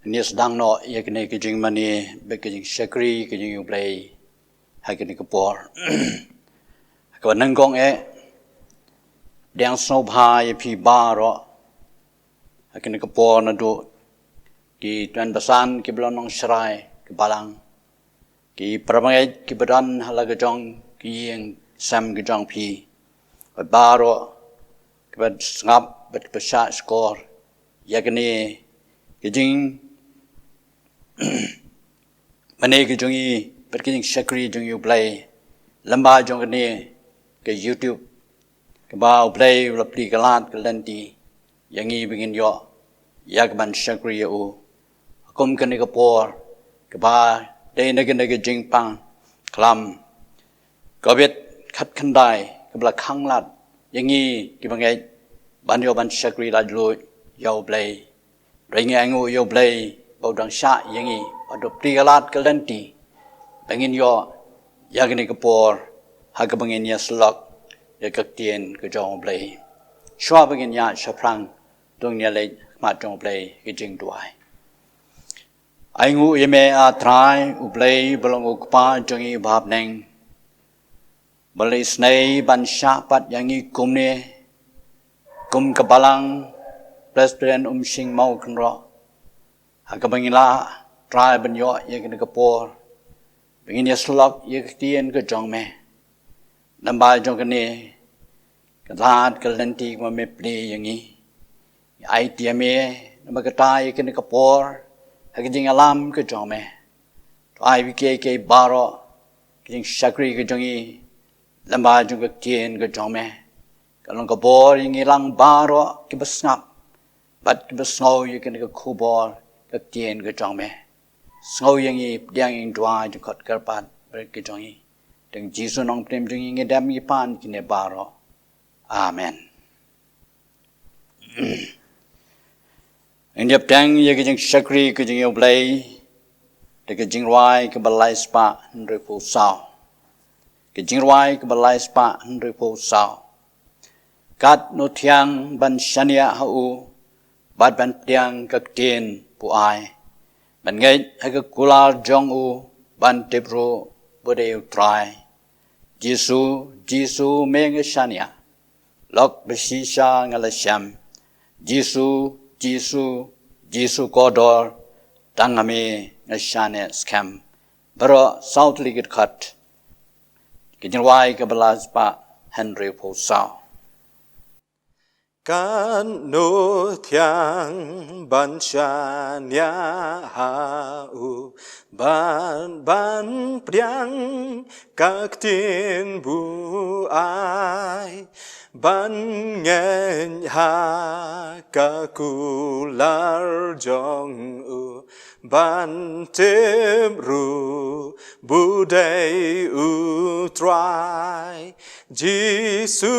Kini sedang no ia kini kejing mani bekejing syakri kejing uplay hai kini kepor. Kawan nengkong diang snobha ye pi baro hai kini kepor na do ki tuan basan ki belonong serai ki balang ki prabangai ki badan hala kejong ki yang sam kejong pi baro ki bad ngap bad pesat skor ya kini kejing Mane ke jongi perkijing syakri jongi uplay lamba jong ni ke YouTube ke ba uplay ulapli kalat kalenti yangi bingin yo yagban syakri u akum kene ke por ke ba dei nage jingpang klam kobet khat khandai ke bla khanglat yangi ki bangai ban yo ban syakri la lu yo uplay ringi angu yo uplay Baudang syak yangi pada prigalat kalenti bangin yo yagni kapor hag bangin ya slok ya kaktien ke jong blai shwa bangin ya shaprang dong ya le ma jong blai ke jing duai aingu yeme a trai u blai belong u kpa jongi bab neng balai snai ban syak pat yangi kumne kum kabalang president sing mau kenro Hakabangila try banyo ye kene kapor bingin ya slok ye tien ke jong me namba jong kene kalat kalenti ma me pli yangi ai tia me namba kata ye kene kapor hakijing alam ke jong me ai bi ke baro kijing shakri ke jongi namba jong ke tien ke jong me kalong kapor yangi lang baro ki besngap bat ki besngau ye kene ke khubor các tiền cái trong mẹ sâu yang y đang in đoa cho khát cả bạn cái trong y đừng chỉ số nông tem trong y nghe đam y pan cái này baro amen anh nhập trang y cái trong sakri cái trong y play cái trong roi cái balai spa rồi phụ sao cái trong roi cái balai spa rồi phụ sao cát nô thiang ban shania hau bát ban tiang các tiền pu ai ban ngai ha ka kula jong u ban tebro bode try jisu meng shania lok besisha ngala sham jisu kodor tangame ngashane scam bro south ligit khat kijin wai ka balas pa henry po sao Kan no thiang ban shanya hau ban priang các tiên bu ai ban ngen ha ka kular jong u ban tem ru budai u try Jisu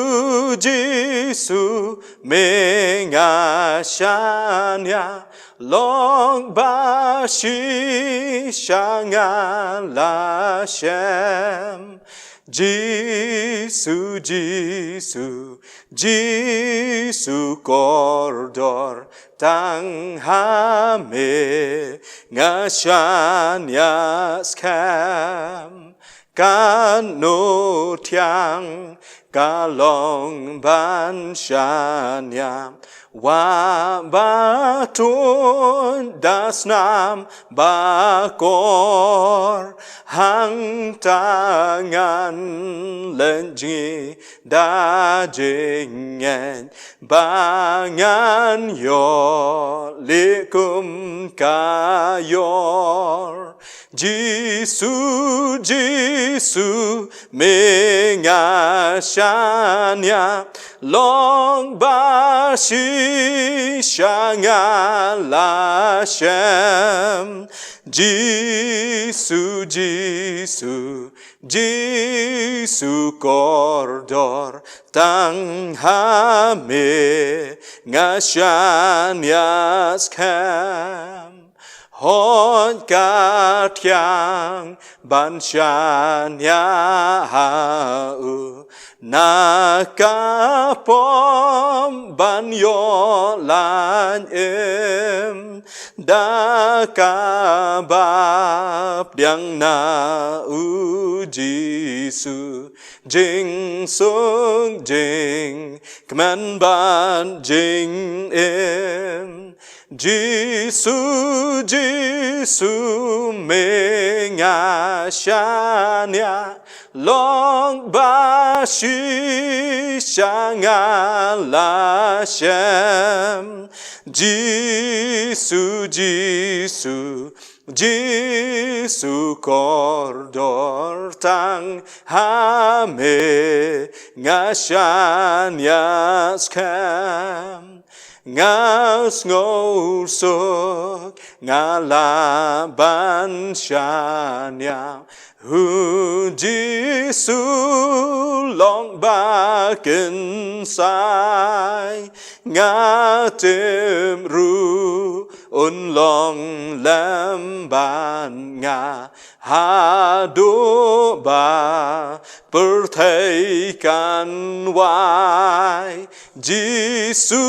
menga shanya long ba shi shanga la shem Jisu kordor tang ha me nga shanya scam kan no thiang ka long ban shanya wa ba tun das nam ba kor hang tangan lenji da jingen bangan yo likum kayor Jisu menga shanya long ba shi shanga la shem Jisu kordor tang ha me nga shanya scam hon ka thiang ban shanya hau na ka pom ban yo lan em đã cả bạp điang na u Giêsu jing sung jing kman ban jing em Giêsu Giêsu me nga shania long ba shi shanga la shem Giêsu Giêsu Giêsu cordor tang hame nga shanias kam ngas ngô sok nga la ban shania hu Giêsu long ba kin sai nga tem ru un long lam ban nga ha do ba perthaikan wai Giêsu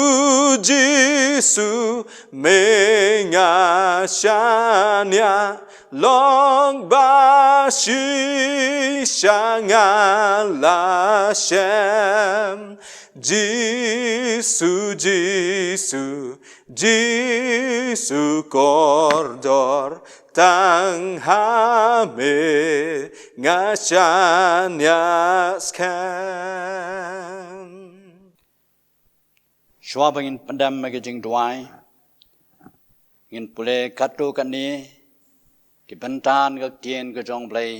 Giêsu me nga shania long ba shi shanga la shem Giêsu Giêsu Giêsu cordor tang hame nga shanias kam Shwa bangin pandam magajing duai ngin pule katu kani ki bantan ga tien ga jong blai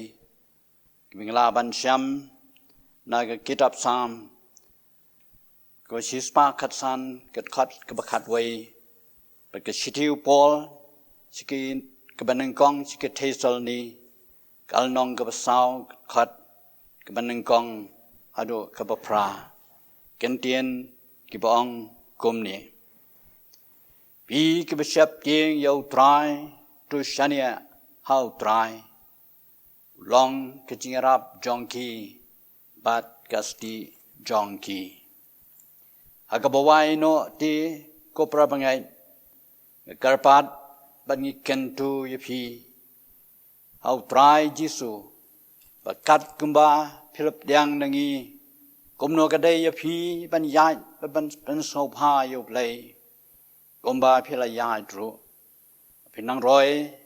ki bingla ban sham na ga kitab sam ko shispa khatsan kat khat ka bakhat wei ba ka shitiu pol siki ka banang kong siki thesal ni kal nong ka basau khat ka banang kong ado ka bapra ken tien ki bong kum ni bi ki bishap tieng yo try to shania how try long ka jingarap jongki bat kasti jongki agabawai no ti ko prabangai karpat bangi kentu yepi how try Giêsu bakat kumba philip diang nangi kumno kadai yepi ban yai ban sopha yo play kumba phila yai tru pinang roi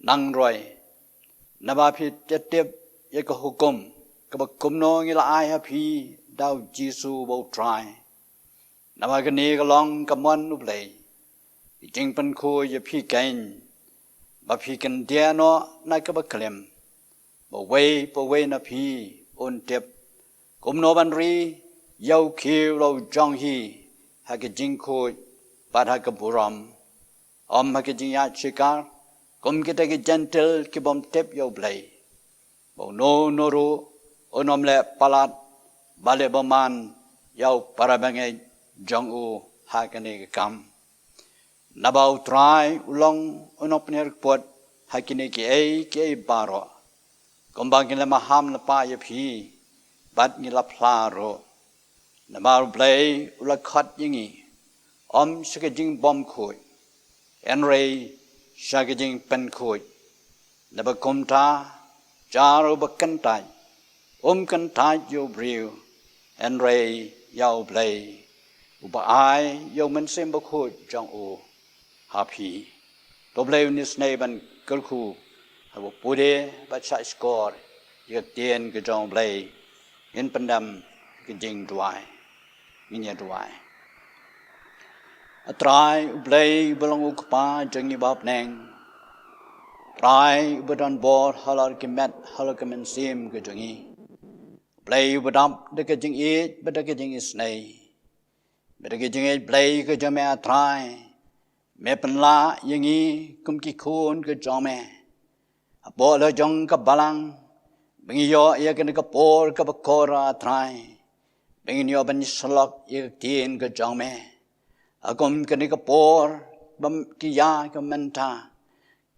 nang roi naba phi tetep ye ko hukum ka kumno ngi la ai happy dau Giêsu bo try naba ka ni ka long ka mon nu play jing pan khu ye phi kain ba phi kan dia no na ka ba klem bo we na phi on tep kumno ban ri yau khiu lo jong hi ha ka jing khu ba ha ka buram om ha ka jing ya chikar kum kita ki gentle ki bom tep yo blai bo no ru onom le palat bale boman yau parabangai jong u ha ka ni kam nabau try ulong onopner pot ha ki ni ki baro kombang ki le maham la pa ye phi bat ni la phla ro nabau blai ula khat yingi om sike jing bom khoi enrei shagajing pen khoi naba komta jaro bakan tai kan tai yo briu enrei yau blai uba ai yo men sem ba khoi jong o happy to blai ni snei ban kal khu ha bo pude ba cha score ye tien ke jong blai in pandam ke jing duai minya duai atrai blai belong ukpa jangi bab neng trai bedan bor halar kemet halar kemen sim ke jangi blai bedam de ke jing it beda ke jing isnei beda ke jing it blai ke jame atrai me penla yangi kum ki khon ke jame abo lo jong ka balang bengi yo ye ke ka por ka bakora atrai bengi yo ban slok ye tien ke jame akom kani ka por bam ki ya ka menta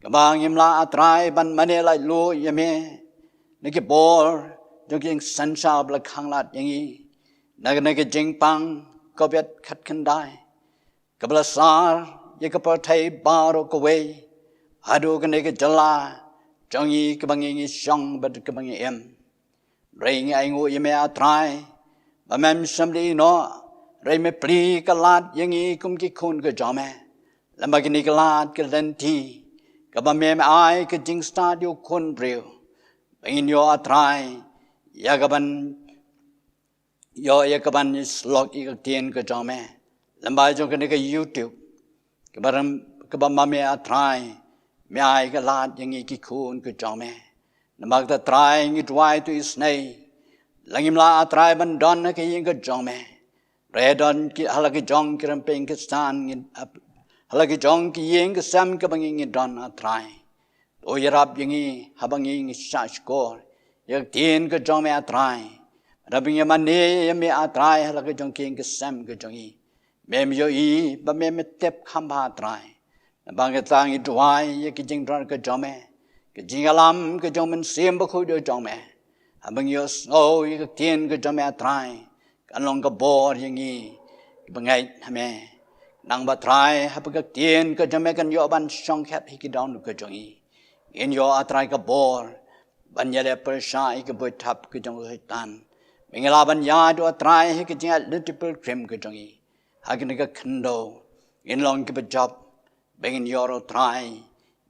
ka bang imla atrai ban mane lai lu yame ne ki por jong san sha bla khanglat yangi na ke jing pang ko bet khat kan dai ka bla sar ye ka pa thai ba ro ko we hadu ka ne ka jala trong yi ka bang yi shong ba ka bang em ring ai ngu ye me a trai ba mem sam di no rai me pli ka lat yang yi kum ki khun ka jame lamba ki ni ka lat ka len ti ka ba mem ai ka jing sta dio khun breu bang yo a trai ya ka ban yo ya ka ban slog i ka tien ka jame lamba jong ka ne ka YouTube ka ba ma me a trai me ai ka lat yang yi ki khun ka jame namag ta trai ngi twai tu is nei langim la a trai ban don ka yin ka jame re don ki hala ki jong ki ram peng ka stan ngin hala ki jong ki yin ka sam ka bang ngi don a trai o yarab yin ha bang ngi sha skor yak tien ka jame a trai rabing ya mane ya me a trai hala ki jong ki yin ka sam ka jong yi mem yo yi ba mem tep kham ba trai bang ka tang i twai ya ki jing don ka jame cái gì làm cái trong mình xem bất khối đôi trong mẹ, bằng nhiều sâu cái tiền cái trong mẹ trai, cái lòng cái bò như gì, bằng ngày mẹ, năng bà trai, hay cái tiền cái trong mẹ cái nhiều ban song khét hay cái đau được cái trong ý, cái nhiều trai cái bò, ban nhà đẹp bơi sai cái bơi tháp cái trong cái tan, mình làm ban nhà đôi trai hay cái gì little cream cái trong ý, hay cái khăn đồ, cái lòng cái bơi job, bằng nhiều trai,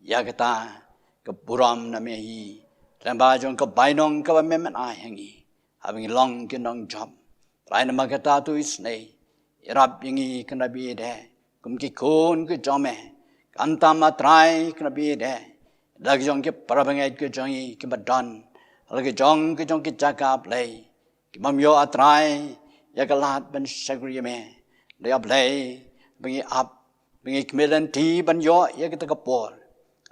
ya cái ta ka buram na me hi tamba jong ka bainong ka me man ai hangi having long ki nong job trai na magata tu is nei irab yingi kana bi de kum ki khon ki jome kanta ma trai kana bi de lag jong ki parabangai ki jong yi ki badan lag jong ki chaka play ki mam yo atrai ya ka lat ban sagri me de ya play bingi up bingi kmelan ti ban yo ya ki ta ka por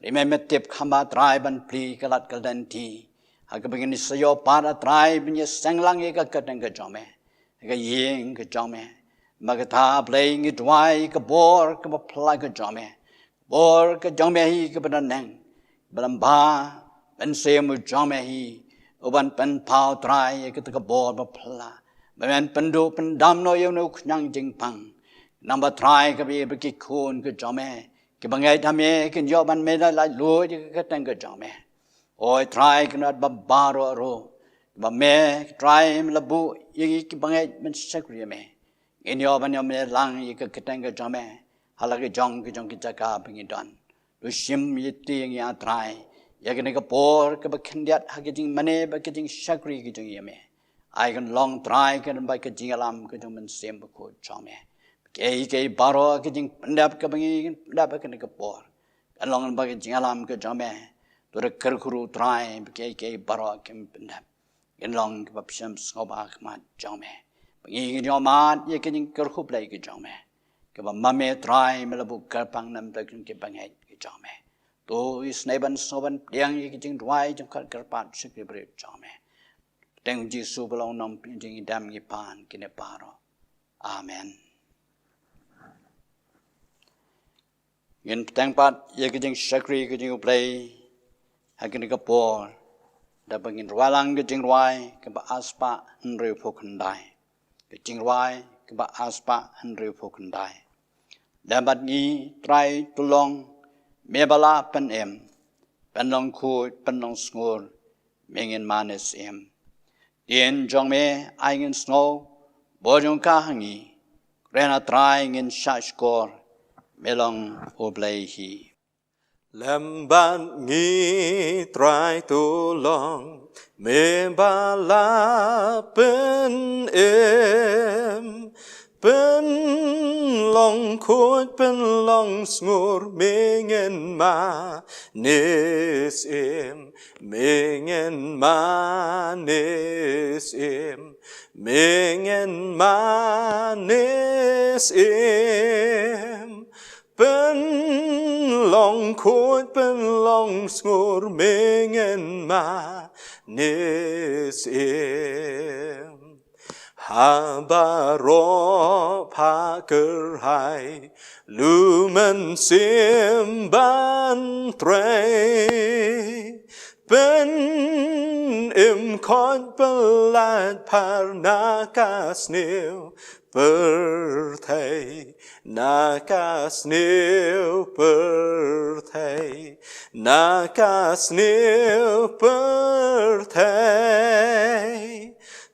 remember tip khamba try ban pli kalat kaldan ti ha ka begin sayo para try bin ye sanglang ye ka katang ka jome ka yeng ka jome magata playing it why ka bor ka play ka jome bor ka jome hi ka ban nang balamba ban se mu jome hi oban pan pau try ye ka bor ba pla ban pandu pandam no yo no khnang jing pang number try ka bi ki khun ka jome cái bằng ngày tham gia cái job ban mê lại lúa chứ cái tăng cái chồng mẹ ôi try cái nó ba rồi bà mẹ try là bu cái bằng ngày mình sẽ kêu mẹ cái job ban nhau mẹ lang cái tăng cái chồng mẹ hay là cái chồng cái chắc cả bên cái đòn rồi sim cái tiền cái try cái này cái bor cái bậc kinh điệt hay cái chính money bậc cái chính sẽ kêu cái chồng mẹ ai còn long try cái bậc cái chính làm cái chồng mình xem bậc cái chồng mẹ cái baro cái chính pendap cái bangi pendap cái này cái bor cái lòng bagi chính alam cái jome rồi cái khuru try cái baro cái pendap cái lòng cái bắp xem soba cái jome bangi cái jome cái chính cái khub lại cái jome cái bắp mame try mà là bu cái pang nam tới cái bangi cái jome to is neighbor soban yang cái chính try trong cái pat sự cái bề jome teng Giêsu belong nam chính đam cái pan cái này baro amen. Ngin tang pat ye ke jing sakri ke jing play ha ke ka por da bangin walang ke jing wai ke ba aspa nre phokandai ke jing wai ke ba aspa nre phokandai da bat ni trai tulong me bala pan em pan long khu pan long skor mengin manes em tien jong me ai ngin snow bo jong ka hangi rena trai ngin sha skor melong oblay hi Lam ban nghi trai tu long me ba la pen em pen long khôi pen long sngur me ngen ma nes em me ngen ma nes em me ngen ma nes em bên lòng khối bên lòng ngor mengen ma nes em ha ba ro pa ker hai lumen sim ban tre เป็นคอนประหลาดผ่านนากาสเนียวเปิดไทยนากาสเนียวเปิดไทยนากาสเนียวเปิดไทย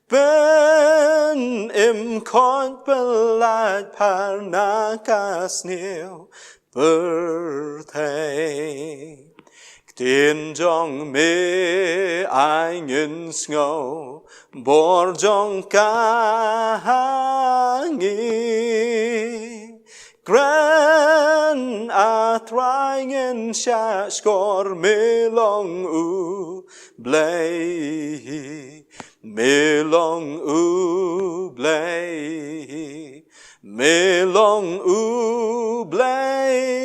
เป็นคอนประหลาดผ่านนากาสเนียวเปิดไทยTin jong me ai ngân ngầu bor jong ca ngi gran a trying in sha skor me long u blay me long u blay me long u blay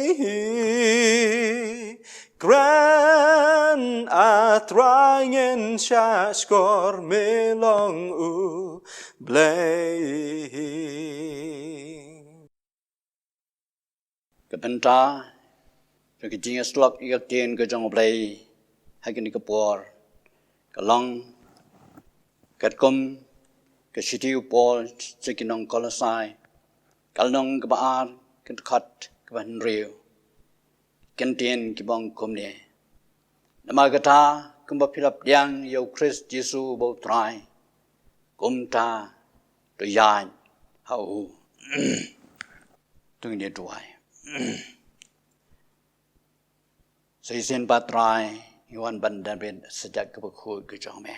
Gran at rangen sha skor me long u blay. Kapenta, cái chính slot cái tiền cái trong play hay cái por, cái long, cái com, cái city por, cái nong colosai, cái nong cái bar, cái cut, cái ban rio. Kentin kibong kumne. Namagata kumba pilap yang yo Christ Jesu bo try. Kumta to yan hau. Tung ni tuai. Seisin patrai yuan bandan ben sejak kebekhu ke jome.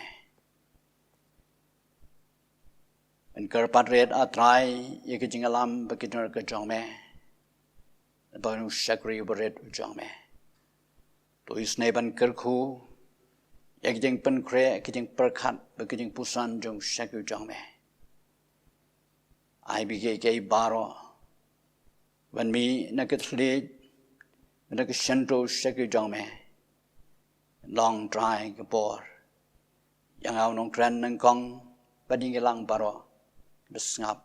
En kerpatret atrai ye ke jingalam bekinar ke jome. Banu shakri beret ujang me. To isne ban kerku, yak jeng pen kre, ki jeng perkat, bagi jeng pusan jong shakri ujang me. I bige kay baro. When me nakit lead, nakit shanto shakri ujang me. Long dry gabor. Yang aw nong kran nang kong, bading ilang baro. Besngap.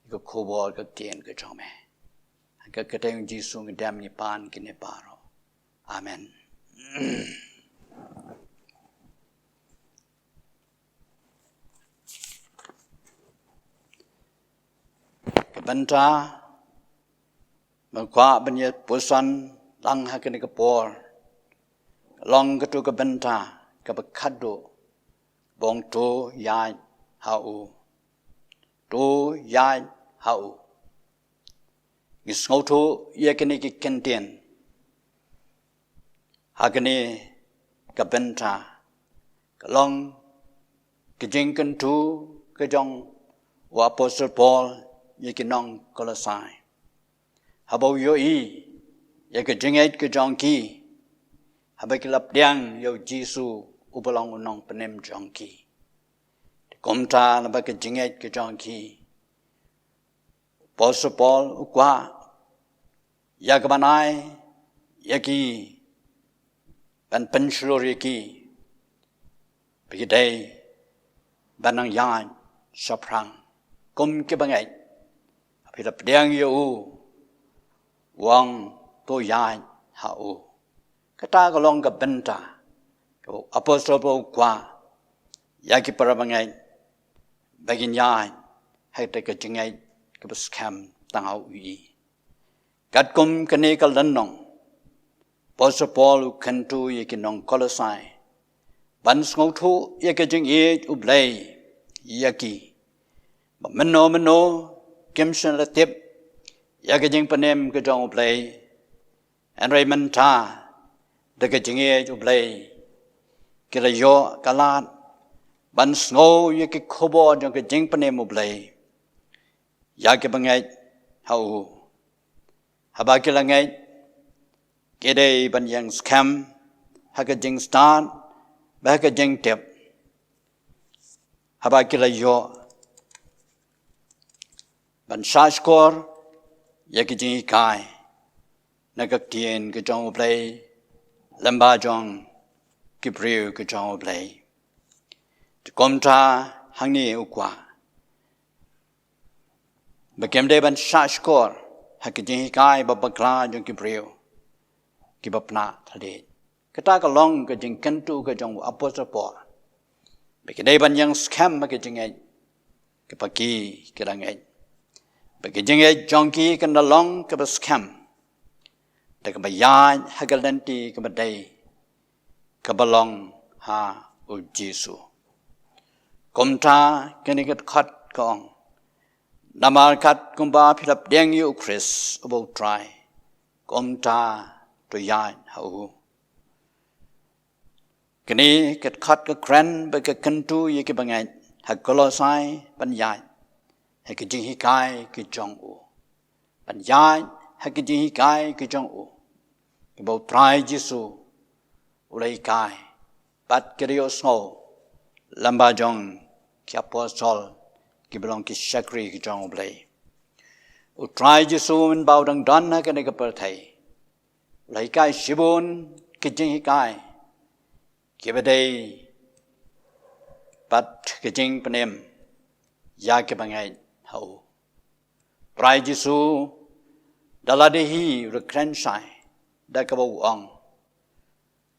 Iko kubor kag tien ke ujang me. Kekatayong Jesu ngedam ni pan kini paro. Amen. Kebenta mengkwa benyet pusan lang hakini kepor. Long ketu kebenta kebekado bong to yai hau. To yai hau. Gisngautu yakini ki kentien. Hakini kabenta. Kalong kijingkan tu kejong wa Apostle Paul yakinong Kolosai. Habau yo i yakijinget kejong ki. Habakilap diang yo Jesu upalong unong penem jong ki. Komta nabakijinget kejong ki. Apostle Paul ukwa Yagabanai, Yaki, and Penshur Yaki, Biday, Banang Yan, Soprang, Kum Kibangay, Apilapdiang Yu, Wang To Yan, Hau, Katagalonga Benta, Apostle Paul Kwa, Yaki Parabangay, Bagin Yan, Hector Jingay, Kabuskam, Tangau Yi. Kat kum kene kal danong. Apostle Paul kentu yakinong Kolosai. Ban ngautu yakajing ye ublay yaki. Meno kimshan latip yakajing panem kajong ublay. And Raymond ta dakajing ye ublay. Kilayo kalat. Ban ngau yakikobo jong kajing panem ublay. Yakibangay hau. Habakilangay, kede ban yang scam, hakajing start, bakajing tip. Habakilayo, ban shashkor, yakijing ikai, nagaktian kajong play, lambajong, kipriu kajong play. Tukomta hangni ukwa. Bakemde ban shashkor, Hakijing kai babakla jong kibriu kibapna thade kata ka long ka jing kentu ka jong apostle Paul bagi dai ban yang scam bagi jing ai ka pagi ka lang ai bagi jing ai jonki ka na long ka ba scam da ka ba ya ha ka lanti ka ba dai ka ba long ha u Jesu kom ta ka ni ka khat ka ong namal kat kumba philap deng yu Chris about try kom ta to ya hau kini ket khat ka kran ba ka kentu ye ki bangai ha kolosai ban ya ha ki jing hi kai ki jong u ban ya ha ki jing hi kai ki jong u about try Jesu ulai kai bat krio snow lamba jong ki apostle ki belong ki shakri ki jong blai u try Jesu men bao dang don na ka ne ka per thai ulai kai shibun ki jing hi kai ki ba dai bat ki jing panem ya ki bangai hau try Jesu daladi rekren sai da ka bau ong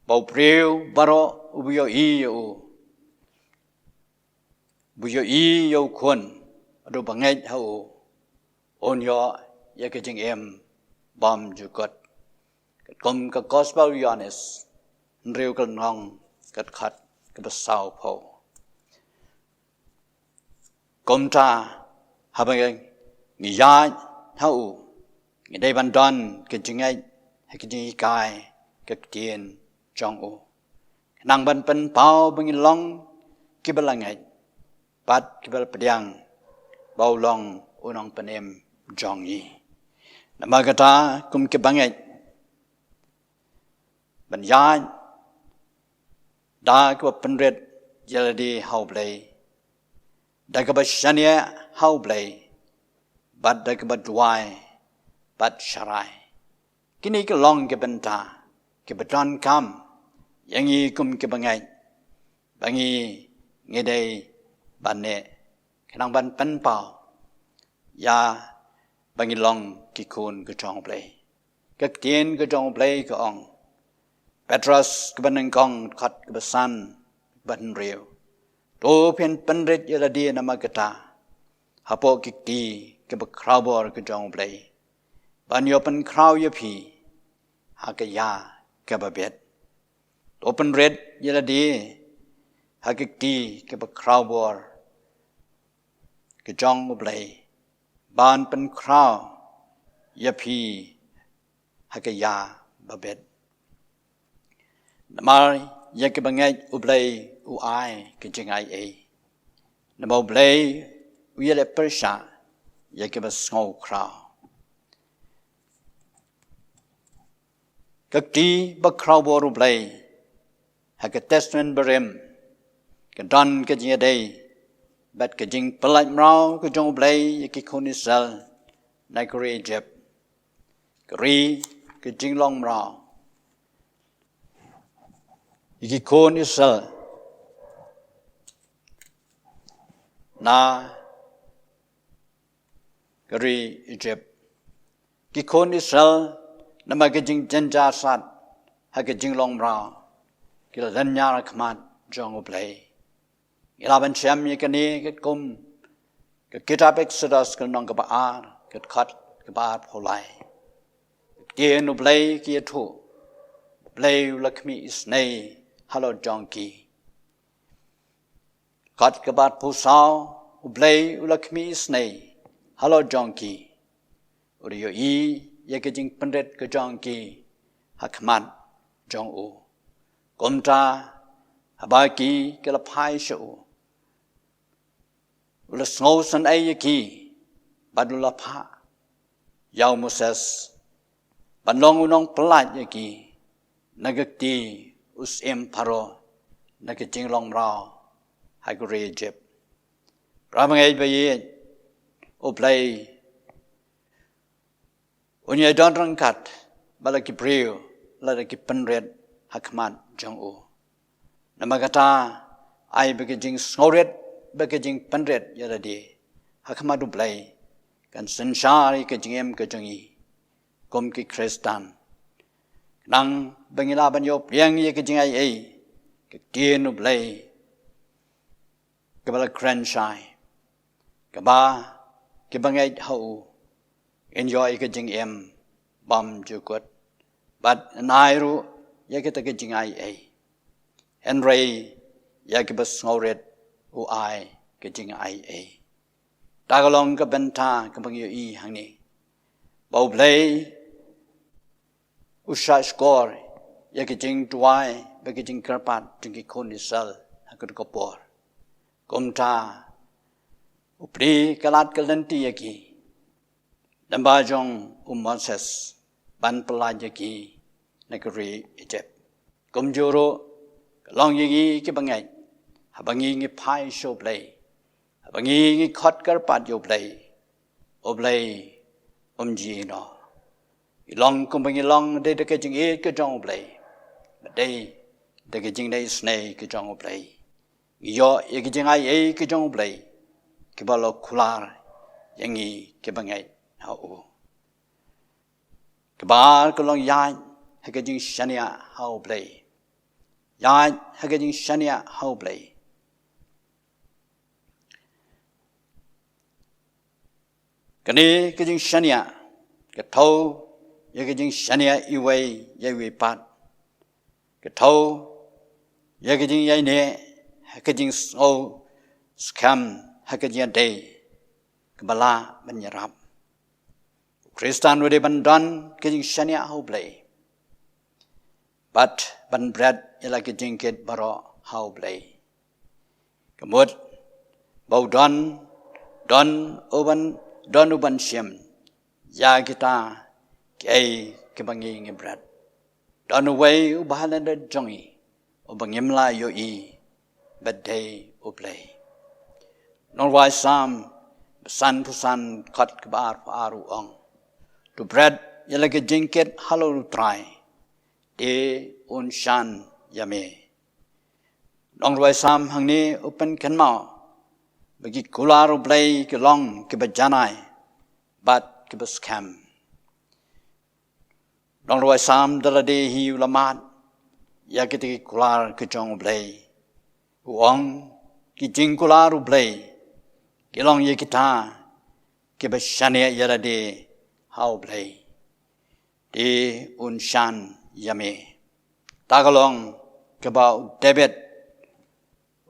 bau priu baro ubiyo I buyo I yo khun adu bangai hau on yo ya ki jing em bom ju got kom ka gospel Yohanes riu ka nong kat khat ka ba sao pho kom ta ha ba ngi ya hau ngi dai ban don ki jing ai ha ki jing kai ka tien jong u nang ban pen pau bang long ki ba langai pat ki ba pediang bau long unong penem jong yi namagata kum ki bangai ban ya da ka penret yaladi hau blai da ka ba shania hau blai bat da ka ba duai bat sharai kini ka long ke benta ke beton kam yang I kum ke bangai bangi ngedai banne kenang ban pen pau ya bangi long ki kun ke jong blai ka tien ke jong blai ka ong Petrus ke ban kong khat ke besan ban riu to pen penret yaladi namagata hapo ki ti ke ba crowbor ke jong blai ban yo pen crow ye phi ha ka ya ka ba bet open red yaladi ha ki ti ke ba crowbor ke jong blai ban pen crow ye phi ha ka ya ba bet namar ya ke bangai ublai u ai ke jingai e namo blai u yele persha ya ke ba sngau crow các tí bắc khâu bồ rụp lầy hay cái testament berem cái don cái gì đây bắt cái jing palai mrao cái jong lầy cái khôn Israel nay cái Egypt cái jing long mrao cái khôn Israel na cái Egypt cái khôn Israel nama ke jing janja sat ha ke jing long bra ke la nya ra khmat jong play ila ban cham ye ke ni ke kum ke kitab Exodus ke nong ke ba ar ke khat ke ba pholai ke no play ke thu play lakmi isnei halo jonki khat ke ba phu sao play lakmi isnei halo jonki uriyo I ya ke jing pendet ke jong ki hakman jong u komta habaki ke la phai shu ula snow san ai ki badula pha yaw Moses banong unong plat ya ki nagakti us em pharo nag jing long rao ha ko Egypt ramangai ba ye o play Unya don rangkat balaki priu ladaki penret hakmat jong u namagata ai bagajing snoret bagajing penret yaladi hakmat dublai kan sanshari ke jingem ke jongi kom ki Kristan nang bangila banyo piang ye ke jingai ai ke tien u blai ke bala grandshai ke ba ke bangai hau enjoy ke jing em bam ju kot but nairu ye ke ta ke jingai ai henry ye ke bas ngoret u ai ke jingai ai tagalong ke benta ke bangyo I hangni bau blai usha score ya ke jing tuai ba ke jing karpat jing ki kon isal hakut ko por komta upri kalat kalenti ya ki damba jong Moses ban pelaja ki negeri Egypt komjoro long yi ki bangai habangi ngi pai show play habangi ngi khot karpat yo play oblay ji no long kum bang long de ke jing e ke jong play but they de ke jing dai snake ke jong play yo e ke jing ai e ke jong play ke ba lo khular yang I ke bangai ha o ke ba ke long ya ha ke jing shania ha o play ya ha ke jing shania ha o play ke ni ke jing shania ke thau ye ke jing shania I wei ye we pat ke thau ye ke jing yai ne ha ke jing so scam ha ke jing day ke bala ban yarap Kristan we ban don ke jing shania how play but ban bread ye la ke jing ket baro how play kemut bau don uban siem ya kita kay kebangi ngi bread don away ubahalan da jongi ubangim la yo I but day u play non wai sam san pusan khat kbar paru ong to bread yelage jinket halo try de un shan yame non wai sam hangni open kanma bagi kularu play ke long ke bajanai but ke scam Long roi sam dala de hi ulamat ya ke te kular ke jong blai uang ki jing kular blai ke long ye kita ke ba shane ya la de how blai de un shan yame tagalong ke ba debit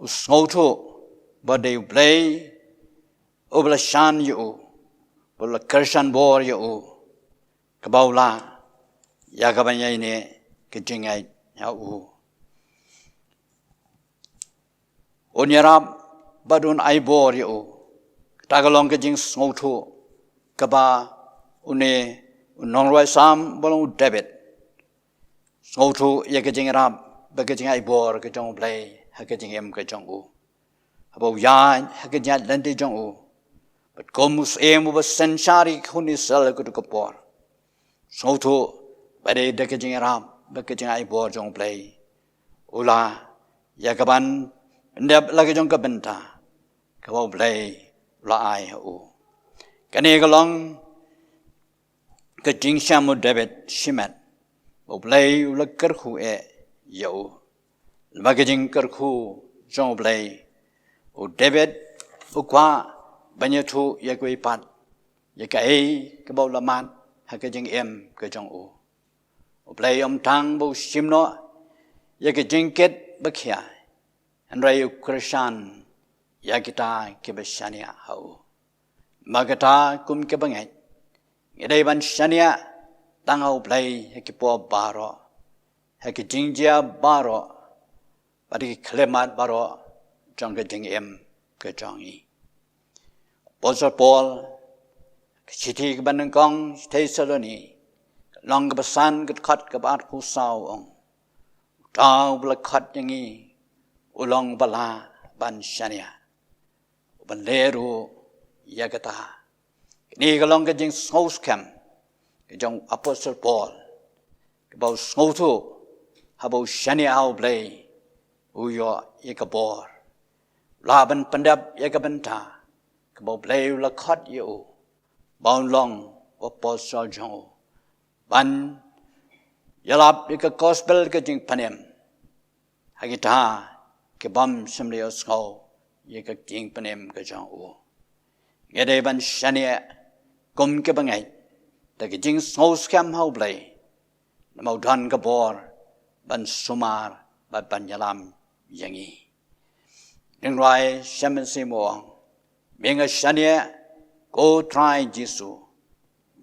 usngotho ba de blai obla shan yu bla kershan bor yu ke ba la ya ka ban yai ne ke jing ai ya u onyarap badun ai bor yo tagalong ke jing ngau thu ka ba une nong roi sam bolong debit ngau thu ya ke jing rap ba ke jing ai bor ke jong play ha ke jing em ke jong u abo ya ha ke ja lan de jong u but komus em ba senshari khuni sal ko por ngau thu Bade deke jing ram, beke jing ai bor jong play. Ula ya kaban ndep lagi jong kabenta. Kabau play ula ai u. Kani kalong ke jing shamu David shimat. Bau play ula kerhu e yo. Bake jing kerhu jong play. U David u kwa banyatu ya kwe pat. Ya ka ai kabau lamat ha ke jing em ke jong u. Play tang bu simno ya ke jingket bakhya andrai krishan ya kita ke bashania hau magata kum ke bangai ngedai ban shania tangau play ya ke po baro ya ke jingjia baro badi klemat baro jong ke jing em ke jongi Apostle Paul chiti ke ban kong Thessaloni long ke pesan ke khat ke bat hu sao ong tau bla khat yang I ulong bala ban shania ban leru ya kata ni ke long ke jing sous cam ke jong Apostle Paul ke bau sou tu ha bau shania au play u yo ye ke bor la ban pandap ye ke benta ke bau play la khat ye u bau long Apostle jong ban yalap ika gospel ka jing panem hagita ke bam simleo sko ika jing panem ka jong u ngede ban shania kum ke bangai ta ke jing so scam how play mau dan ka bor ban sumar ban yalam yangi ding rai shaman simo menga shania go try jisu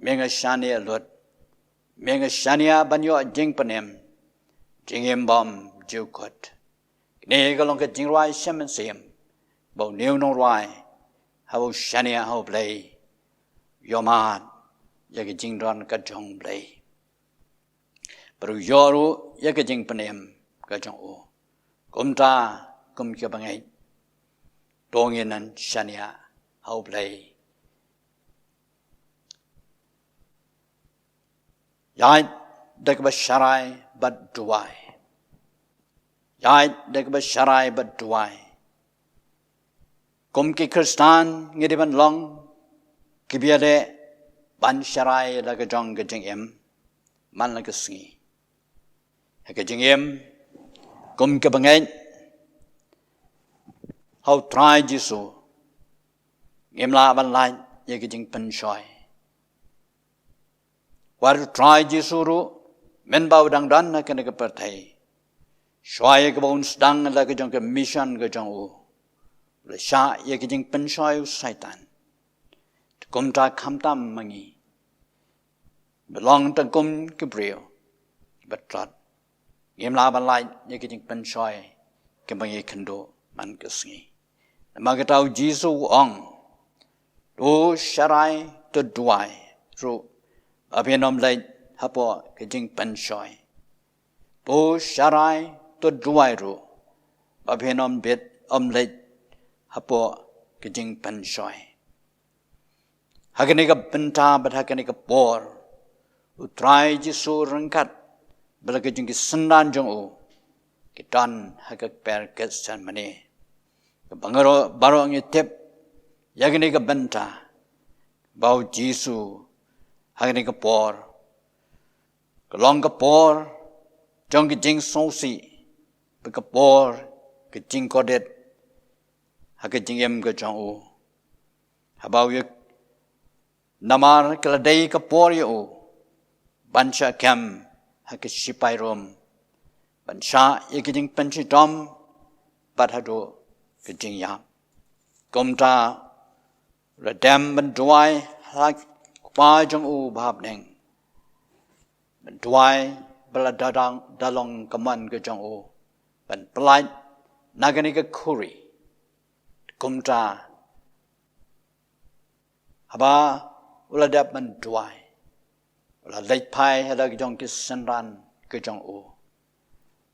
menga shania lot menga shania banyo jing panem jingem bom jukot ne ga long ka jing rai shaman sim bo new no rai how shania how play yoman yag jing don ka jong play pero yoru yag jing panem ka jong o kumta kum ke bangai dongenan shania how play yai dek ba sharai but duai yai dek ba sharai but duai kum ki kristan ngediban long kibiade ban sharai la ga jong ga jing em man la ga singi ga jing em kum ke bangai how try jisu ngem la ban lai ye ga jing pen shoi war try jisu ru men bau dang dan na ken ga perthai shoi ga bon stang la ga jong ga mission ga jong u le sha ye ga jing pen shoi satan kum ta kham tam mangi belong ta kum ke brio but trot ngem la ban lai ye ga jing pen shoi ke bangi khando man ka singi ma ga tau jisu ong do sharai to duai ru abenom lai hapo ke jing pen shoi do sharai to duai ru abenom bet lai hapo ke jing pen shoi hagani ka benta bat hagani ka por utrai jisu rangkat bala ke jing sendan jong u kitan hagak per ke san mane bangaro baro ngi tep yagni ka benta bau jisu hagni ka por kalong ka por jong ki jing sosi ka por ke jing kodet hag jing em ka jong u habau ye namar kala dei ka por yo bansha kem hag sipai rom bansha ye ki jing penchi dom bat hado ke jing ya kom ta ra dam ban duai hak pa jong u bab neng ban duai bala dadang dalong kaman ke jong u ban plai nagani ka khuri kom ta haba ula dap ban duai ula leit pai hala ke jong ki sanran ke jong u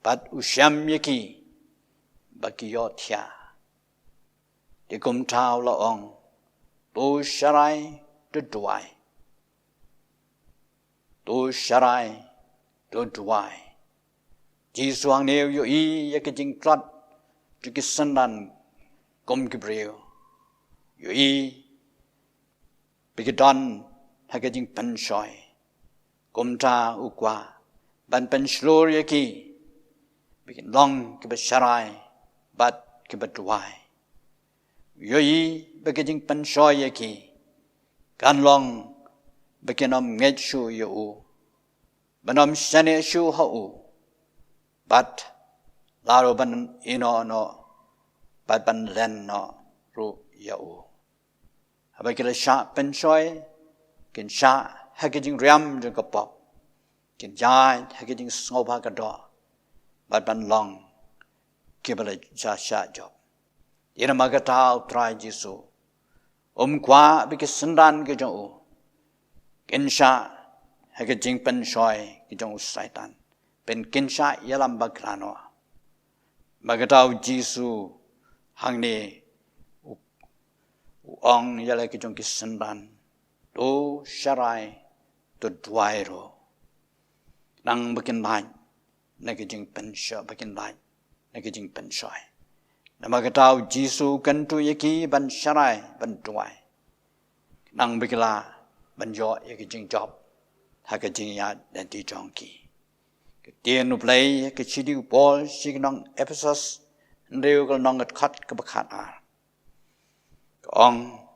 bat usham yaki baki yo thia de kum tao la ong to sharai to duai to sharai to duai jisu ang neu yo i yak jing trat to ki sandan kum ki breu yo i bigidon hak jing pen shoi kum ta u kwa ban pen shlor yaki bigin long ki ba sharai bat ki ba duai yoi beginning pen shoy yaki kan long beginom nget shu yo banom shane shu ho but laro ban ino no bat ban len no ru yo abakila sha pen shoy kin sha haging ram jung ka pop kin jai haging snoba ka do bat ban long kibala sha job ina magatao try jisu kwa biki sendan ke jong u kinsha hage jing pen shoy ke jong satan pen kinsha yalam bakrano magatao jisu hangne ong yala ke jong ki sendan do sharai to dwairo nang bakin lai na ke jing pen shoy bakin lai na ke jing pen shoy namagatao jisu kantu yaki ban sharai ban duai nang bigla ban yo yaki jing job haka jing ya dan ti jongki cái tiền nộp lấy cái chi tiêu Paul chỉ nong Ephesus rêu cái nong cái khát cái bạc khát ông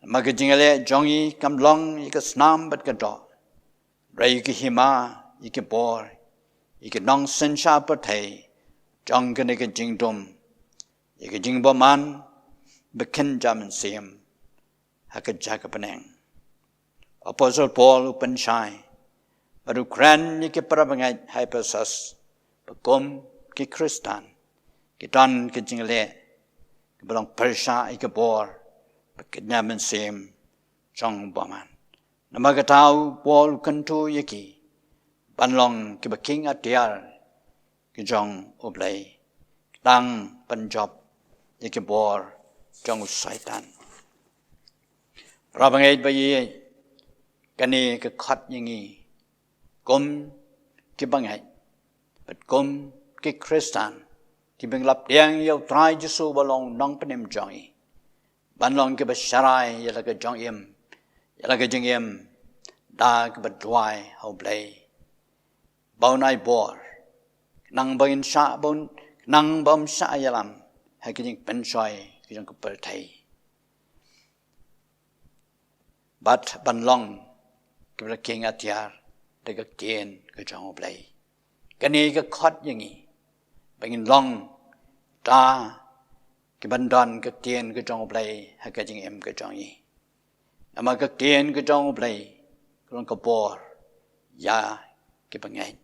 mà cái chính là trong ý cầm long cái snam bát cái đó rồi cái hima cái Paul cái nong sinh sa bát thầy trong cái này cái chính đom cái chính bom man bekin jamin sim hakat jaga peneng Apostle Paul upan shai baru kran ke parabangai Ephesus bekom ke Kristen ke dan ke jingle ke belong Persia ke bor bekin jamin sim trong boman nama ke tahu Paul kentu yaki banlong ke beking atiar ke jong oblai tang Punjab ke bor trong Satan. Rabangai bayi kani ke khat yangi kom ke bangai but kom ke Kristen ki benglap diang yau trai Jesu balong nong penem jongi banlong ke basharai yala ke jongim yala ke jingim da ke badwai hau blai baunai bor nang bangin sha bon nang bam sha yalam hai ke jing pensoi yang kepertai, bat banlong kita king atiar, dekat kien ke jauh belai, kini ke khot yang ini, bangin long, ta, ke bandan ke kien ke jauh belai, hak jing em ke jauh ini, ama ke kien ke jauh belai, kurang ke bor, ya ke bangai,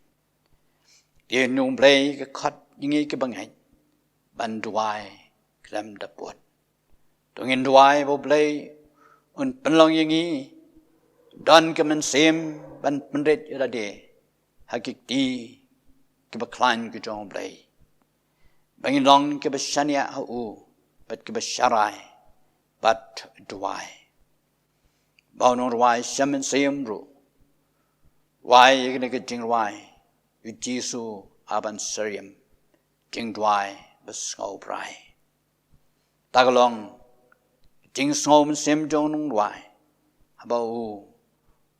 kien nung belai ke khot yang ini ke bangai, banduai. Dalam dapur. Tungin duai boleh un penlong yangi dan kemen sem ban pendet irade hakiki ke baklan ke jong boleh. Bangin long ke besyania au bat ke besyarai bat duai. Bau nor duai semen sem ru. Duai ke ke jing duai yu Jesu aban seriam jing duai besngau brai. Tagalong jing som sem jong nung duai habau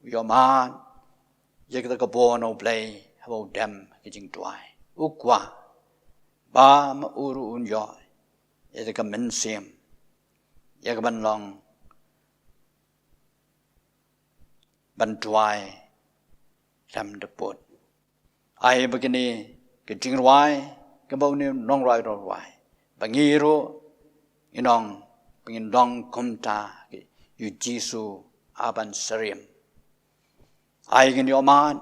yo man ye ka bo no play habau dem ke jing duai ukwa ba ma uru un yo ye ka men sem ye ka ban long ban duai lam de pot ai begini ke jing duai ke bau ni nong rai ro duai bangiru inong pengin dong kumta yu Jesu aban seriam. Ai gini oman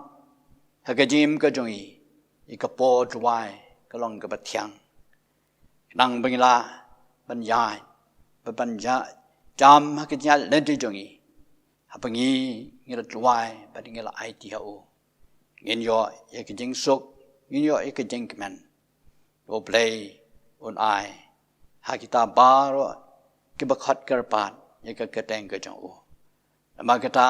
hagajim ka jongi ikapo duai kalong ka batyang. Nang bangila banyai babanja jam hagajal lenti jongi hapangi ngira duai badingila ai tihau. Ngin yo yakajing suk ngin yo yakajing kemen. Wo play on ai kita baru kita khat kerpat ya ke keteng ke jauh. Nama kita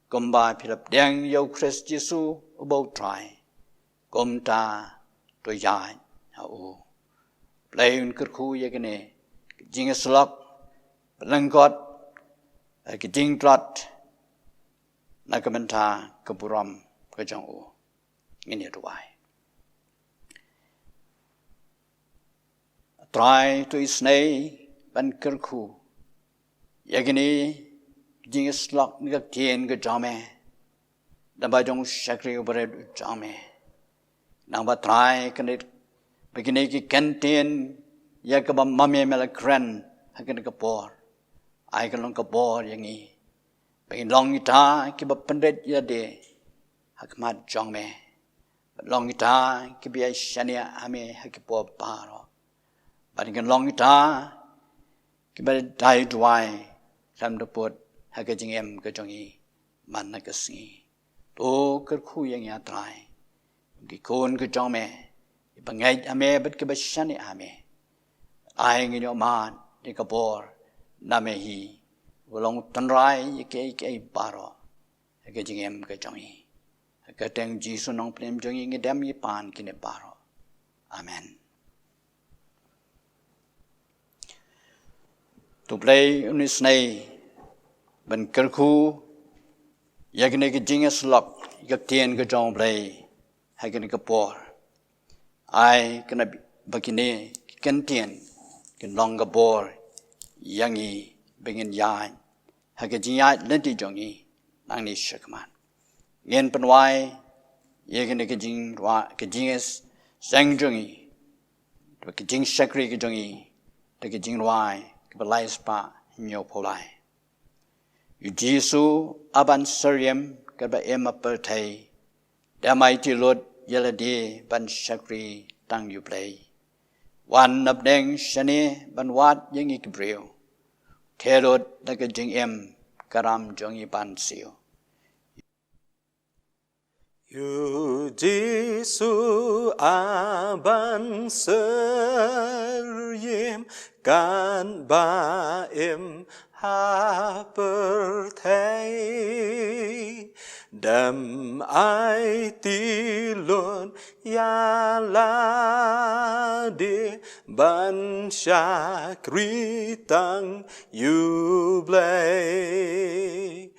gomba philip deng yo Christ Jesu ubau try. Gomta to yai au. Play un kerku ya kene jing slok langkot ke jing trot nakamenta ke buram ke jauh. Ini tuai. Try to isnay ban kerku. Yagini jing slok ni tien ke jame. Namba jong shakri ubare jame. Namba try kanit begini ki kentien ya ke bam mame mela kren hakin ke bor. Ai kalong ke bor yangi. Begin long ita ki ba pendet ya de hakmat jongme. Long ita ki biya shania ame hakipo paro. Baringkan long ita kita dai duai lam dapur hakajing em ke jongi mana kesingi to kerku yang ya trai ki kon ke jong me bangai ame bet ke bashani ame ai ngi no man ni ka bor na me hi bolong tanrai ke baro hakajing em ke jongi hakateng Jesu nong prem jongi ngi dam yi pan kine baro amen. To play unisnay ban kerku yakne ke jingas lok yak tien ke jong play hay cái bor ai cái begini kentien cái long cái bor yang y begin yai hay cái jiai lên đi trong y nang ni shakman yen penwai ye cái jing cái jinges sang trong y cái jing shakri cái trong y cái jing wai cái balai spa nhiều polai yu Jesu aban seriam cái ba em apertai damai ti Lord yeladi ban shakri tang yu play wan nap deng shani ban wat yang ik breu therod da cái jing em karam jong i ban siu yu Jesu aban seriam kan ba em hapertai đam ai ti lon ya la de ban shakri tang yu blay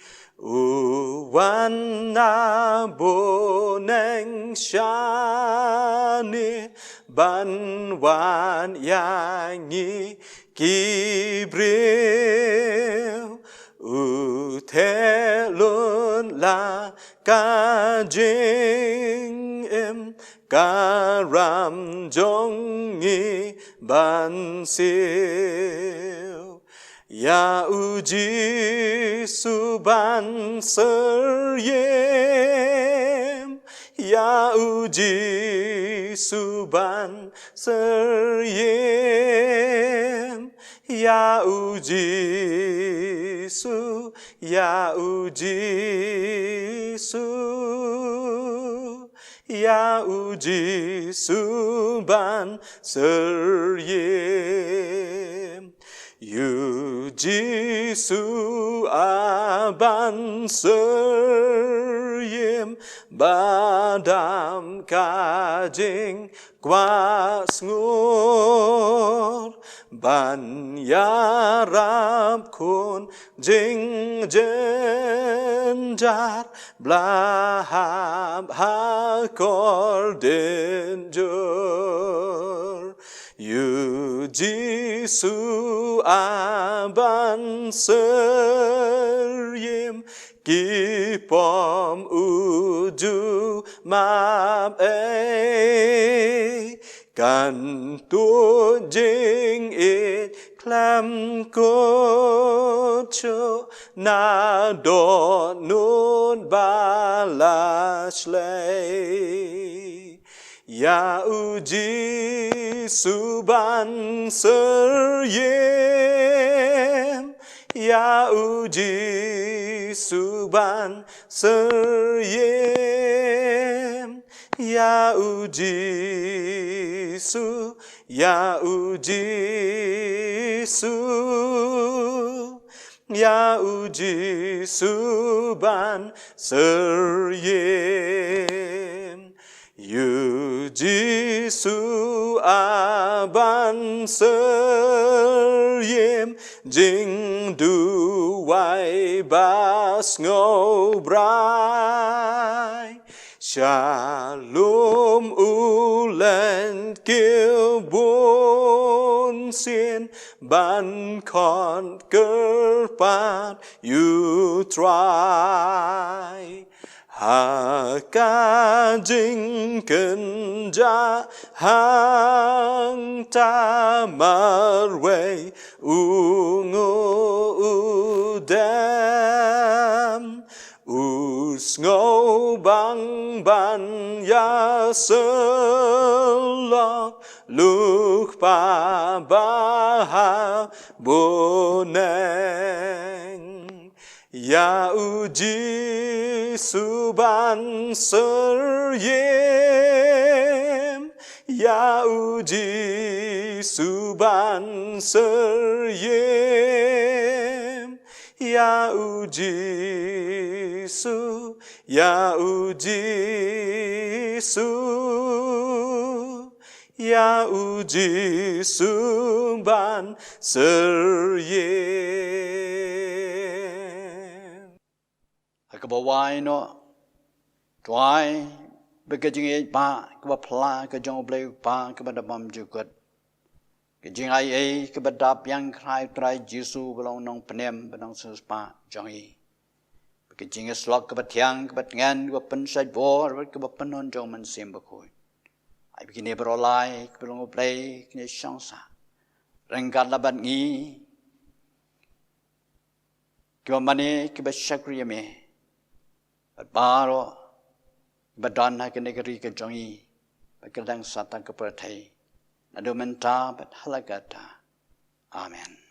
wan na bo neng shani ban wan ya ngi ki breu thế luôn là ca jing em ca ram jong nghi ban siêu ya uji su ban ser yem ya uji su ban ser yem ya uji su ya uji su ya uji su ban ser yem yu ji su a ban ser yem badam ka jing qua ngor ban ya rap khôn jing jen jar bla ha kor den jor yu ji su a ban ser yem ki pom u du map e kan tu jing it klam ko cho na do nun ba la shlei ya uji su ban ser yem ya uji su ban ser yem ya uji su ya uji su ya uji su ban ser yem yu ji su a ban ser yem jing du wai bas ngô brai Shalom ulen kêu buồn xiên ban con cơ pat you try ha ca jing cần ja hang ta mar way u ngô u dam ngô băng ban ya sơ lọc lúc ba ba ha bồ neng ya uji su ban sơ yem ya uji su ban sơ yem ya uji su ya uji su ya uji su ban ser yem Hakabawai no Dwai Bekerja ba kebapla kejong blay ba kebadabam juga. Kejing ai kebadap yang krai trai Yesu belong nong penem belong suspa jongi. Kejing slok kebatiang kebatengan kebapen bor kebapenon jong mensim bakoi. Ai begini berolai belong blay kene syangsa. Rengkat labat ngi. Kebamane kebasyakri me. Baro badan ke negeri ke jongi berkedang satan ke pertai nado menta bet halagata amen.